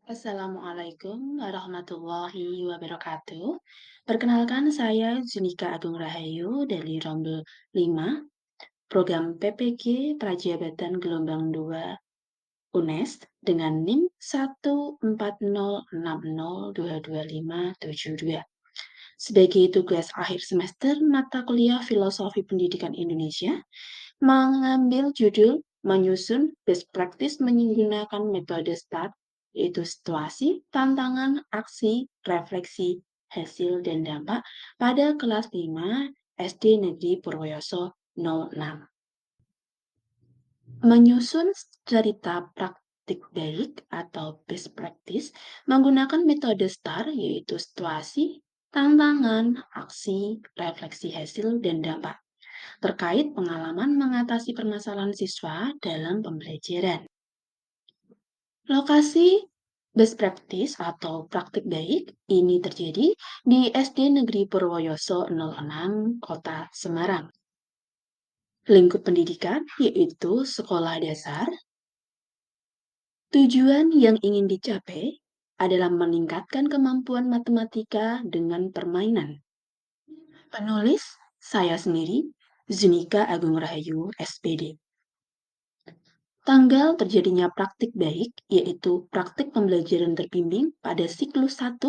Assalamualaikum warahmatullahi wabarakatuh. Perkenalkan saya Zunika Agung Rahayu dari Rombel 5, Program PPG Prajabatan Gelombang 2 UNES dengan NIM 14060222572. Sebagai tugas akhir semester mata kuliah Filosofi Pendidikan Indonesia, mengambil judul menyusun best practice menggunakan metode STAR, yaitu situasi, tantangan, aksi, refleksi, hasil, dan dampak pada kelas 5 SD Negeri Purwoyoso 06. Menyusun cerita praktik baik atau best practice menggunakan metode STAR, yaitu situasi, tantangan, aksi, refleksi hasil, dan dampak terkait pengalaman mengatasi permasalahan siswa dalam pembelajaran. Lokasi best practice atau praktik baik ini terjadi di SD Negeri Purwoyoso 06, Kota Semarang. Lingkup pendidikan yaitu sekolah dasar. Tujuan yang ingin dicapai adalah meningkatkan kemampuan matematika dengan permainan. Penulis saya sendiri, Zunika Agung Rahayu, SPD. Tanggal terjadinya praktik baik, yaitu praktik pembelajaran terbimbing pada siklus 1,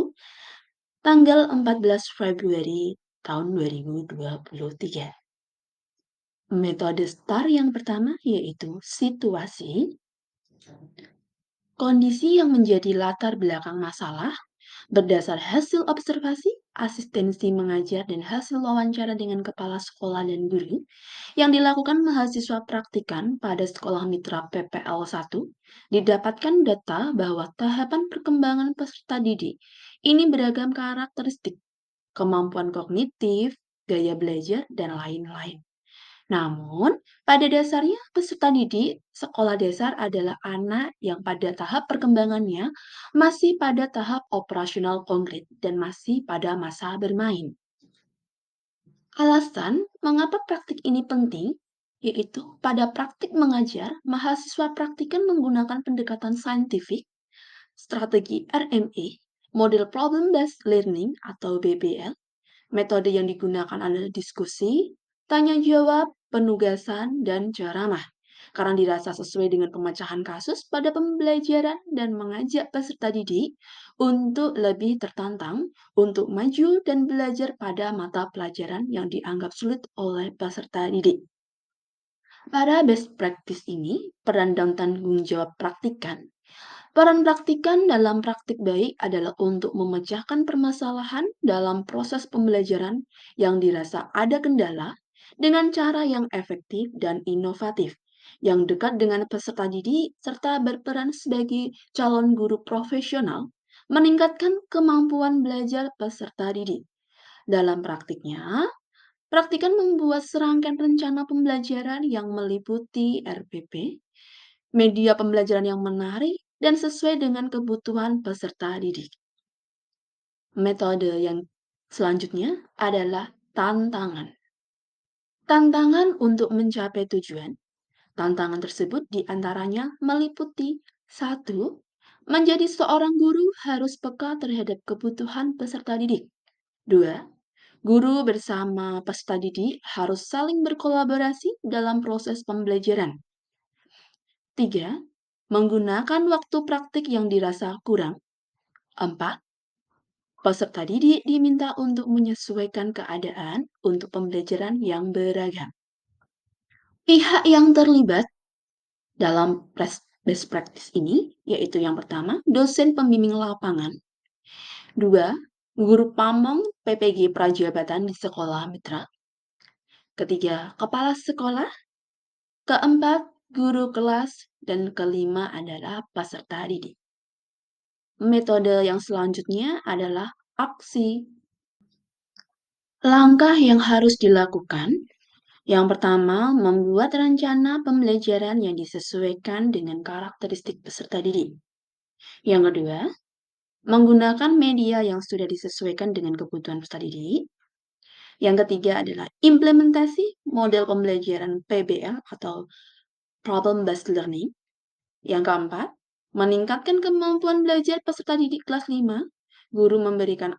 tanggal 14 Februari tahun 2023. Metode STAR yang pertama yaitu situasi, kondisi yang menjadi latar belakang masalah, berdasar hasil observasi, asistensi mengajar, dan hasil wawancara dengan kepala sekolah dan guru yang dilakukan mahasiswa praktikan pada sekolah mitra PPL 1, didapatkan data bahwa tahapan perkembangan peserta didik ini beragam karakteristik, kemampuan kognitif, gaya belajar, dan lain-lain. Namun, pada dasarnya peserta didik sekolah dasar adalah anak yang pada tahap perkembangannya masih pada tahap operasional konkret dan masih pada masa bermain. Alasan mengapa praktik ini penting, yaitu pada praktik mengajar, mahasiswa praktikan menggunakan pendekatan saintifik, strategi RME, model problem based learning atau BBL. Metode yang digunakan adalah diskusi, tanya jawab, penugasan, dan ceramah. Karena dirasa sesuai dengan pemecahan kasus pada pembelajaran dan mengajak peserta didik untuk lebih tertantang untuk maju dan belajar pada mata pelajaran yang dianggap sulit oleh peserta didik. Pada best practice ini, peran dan tanggung jawab praktikan. Peran praktikan dalam praktik baik adalah untuk memecahkan permasalahan dalam proses pembelajaran yang dirasa ada kendala dengan cara yang efektif dan inovatif, yang dekat dengan peserta didik serta berperan sebagai calon guru profesional, meningkatkan kemampuan belajar peserta didik. Dalam praktiknya, praktikan membuat serangkaian rencana pembelajaran yang meliputi RPP, media pembelajaran yang menarik, dan sesuai dengan kebutuhan peserta didik. Metode yang selanjutnya adalah tantangan. Tantangan untuk mencapai tujuan. Tantangan tersebut diantaranya meliputi 1. Menjadi seorang guru harus peka terhadap kebutuhan peserta didik. 2. Guru bersama peserta didik harus saling berkolaborasi dalam proses pembelajaran. 3. Menggunakan waktu praktik yang dirasa kurang. 4. Peserta didik diminta untuk menyesuaikan keadaan untuk pembelajaran yang beragam. Pihak yang terlibat dalam best practice ini yaitu yang pertama, dosen pembimbing lapangan. 2. Guru pamong PPG Prajabatan di sekolah mitra. Ketiga, kepala sekolah. Keempat, guru kelas. Dan kelima adalah peserta didik. Metode yang selanjutnya adalah aksi. Langkah yang harus dilakukan. Yang pertama, membuat rencana pembelajaran yang disesuaikan dengan karakteristik peserta didik. Yang kedua, menggunakan media yang sudah disesuaikan dengan kebutuhan peserta didik. Yang ketiga adalah implementasi model pembelajaran PBL atau Problem Based Learning. Yang keempat, Meningkatkan kemampuan belajar peserta didik kelas 5, guru memberikan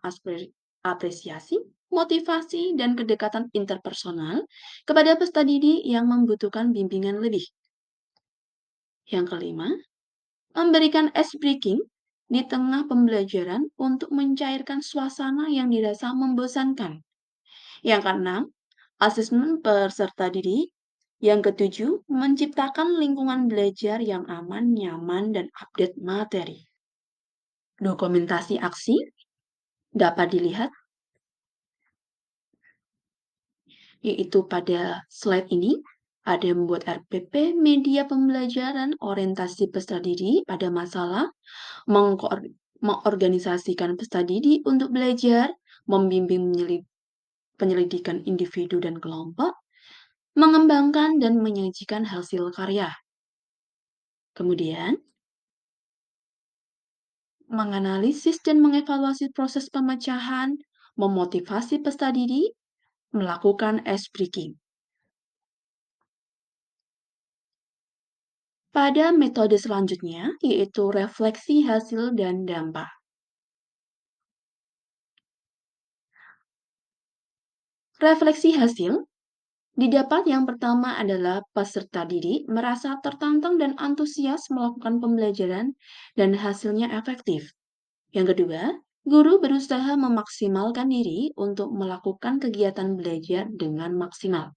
apresiasi, motivasi, dan kedekatan interpersonal kepada peserta didik yang membutuhkan bimbingan lebih. Yang kelima, memberikan ice breaking di tengah pembelajaran untuk mencairkan suasana yang dirasa membosankan. Yang keenam, asesmen peserta didik. Yang ketujuh, menciptakan lingkungan belajar yang aman, nyaman, dan update materi. Dokumentasi aksi dapat dilihat, yaitu pada slide ini, ada membuat RPP media pembelajaran orientasi peserta didik pada masalah, mengorganisasikan peserta didik untuk belajar, membimbing penyelidikan individu dan kelompok, mengembangkan dan menyajikan hasil karya. Kemudian, menganalisis dan mengevaluasi proses pemecahan, memotivasi peserta didik, melakukan ice breaking. Pada metode selanjutnya, yaitu refleksi hasil dan dampak. Refleksi hasil didapat yang pertama adalah peserta didik merasa tertantang dan antusias melakukan pembelajaran dan hasilnya efektif. Yang kedua, guru berusaha memaksimalkan diri untuk melakukan kegiatan belajar dengan maksimal.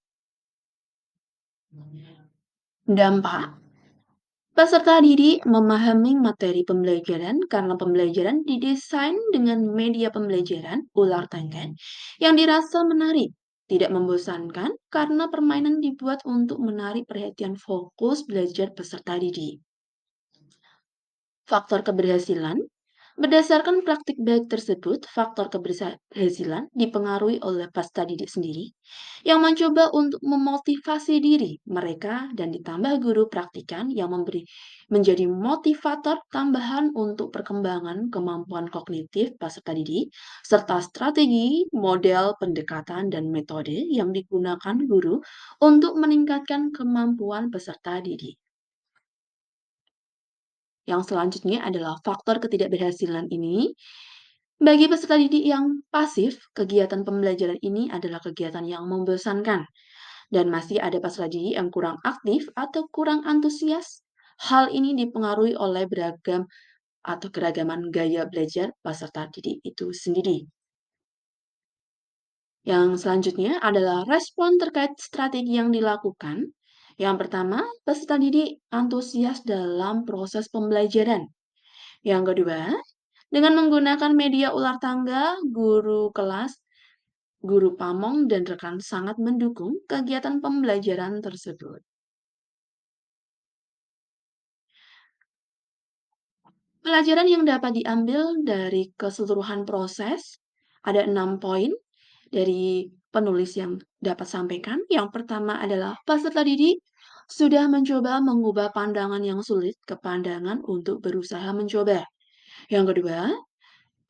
Dampak, peserta didik memahami materi pembelajaran karena pembelajaran didesain dengan media pembelajaran ular tangga yang dirasa menarik, tidak membosankan karena permainan dibuat untuk menarik perhatian fokus belajar peserta didik. Faktor keberhasilan, berdasarkan praktik baik tersebut, faktor keberhasilan dipengaruhi oleh peserta didik sendiri yang mencoba untuk memotivasi diri mereka dan ditambah guru praktikan yang menjadi motivator tambahan untuk perkembangan kemampuan kognitif peserta didik serta strategi, model, pendekatan, dan metode yang digunakan guru untuk meningkatkan kemampuan peserta didik. Yang selanjutnya adalah faktor ketidakberhasilan ini. Bagi peserta didik yang pasif, kegiatan pembelajaran ini adalah kegiatan yang membosankan dan masih ada peserta didik yang kurang aktif atau kurang antusias. Hal ini dipengaruhi oleh beragam atau keragaman gaya belajar peserta didik itu sendiri. Yang selanjutnya adalah respon terkait strategi yang dilakukan. Yang pertama, peserta didik antusias dalam proses pembelajaran. Yang kedua, dengan menggunakan media ular tangga, guru kelas, guru pamong, dan rekan sangat mendukung kegiatan pembelajaran tersebut. Pelajaran yang dapat diambil dari keseluruhan proses, ada 6 poin dari penulis yang dapat sampaikan. Yang pertama adalah peserta didik sudah mencoba mengubah pandangan yang sulit ke pandangan untuk berusaha mencoba. Yang kedua,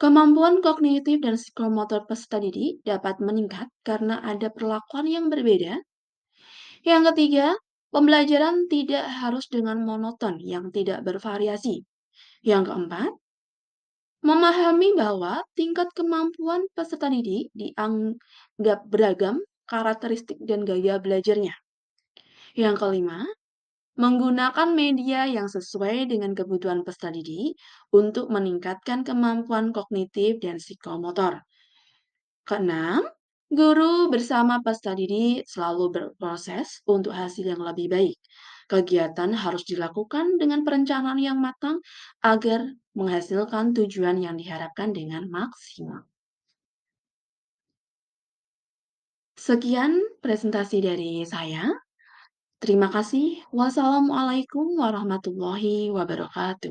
kemampuan kognitif dan psikomotor peserta didik dapat meningkat karena ada perlakuan yang berbeda. Yang ketiga, pembelajaran tidak harus dengan monoton yang tidak bervariasi. Yang keempat, memahami bahwa tingkat kemampuan peserta didik dianggap beragam karakteristik dan gaya belajarnya. Yang kelima, menggunakan media yang sesuai dengan kebutuhan peserta didik untuk meningkatkan kemampuan kognitif dan psikomotor. Keenam, guru bersama peserta didik selalu berproses untuk hasil yang lebih baik. Kegiatan harus dilakukan dengan perencanaan yang matang agar menghasilkan tujuan yang diharapkan dengan maksimal. Sekian presentasi dari saya. Terima kasih. Wassalamualaikum warahmatullahi wabarakatuh.